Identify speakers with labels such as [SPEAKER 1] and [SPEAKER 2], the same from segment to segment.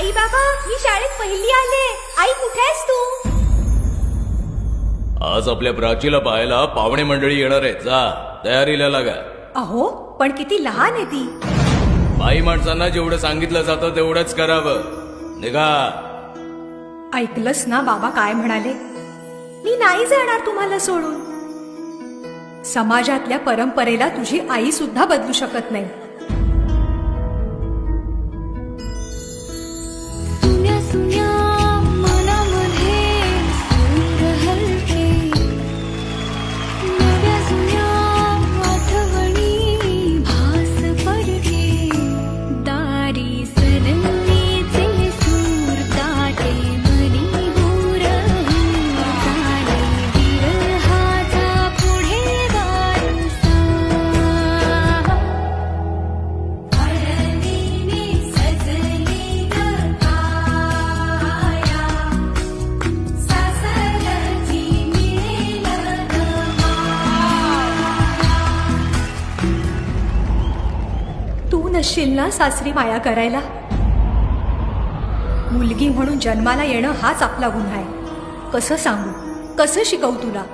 [SPEAKER 1] आई बाबा, मी शाळेत पहिली आले. आई कुठे आहेस तू?
[SPEAKER 2] आज आपल्या प्राचीला पाहायला पाहुणे मंडळी येणार आहेत. जा तयारीला लागा.
[SPEAKER 1] अहो पण किती लहान आहे ती.
[SPEAKER 2] बाई माणसांना जेवढं सांगितलं जातं तेवढंच करावं. निघा.
[SPEAKER 1] ऐकलंस ना बाबा काय म्हणाले? मी नाही जाणार तुम्हाला सोडून. समाजातल्या परंपरेला तुझी आई सुद्धा बदलू शकत नाही. तू नसशील ना सासरी माया करायला. मुलगी म्हणून जन्माला येणं हाच आपला गुन्हा आहे. कसं सांगू, कसं शिकवू तुला?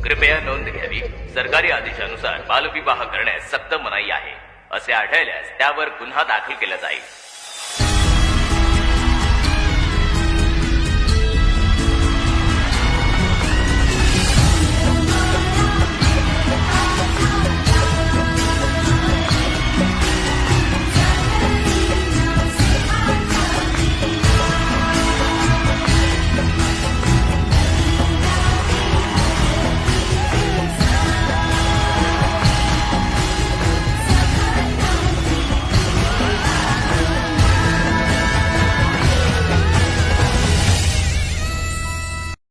[SPEAKER 2] कृपया नोंद घ्यावी. सरकारी आदेशानुसार बालविवाह करण्यास सक्त मनाई आहे. असे आढळल्यास त्यावर गुन्हा दाखल केला जाईल.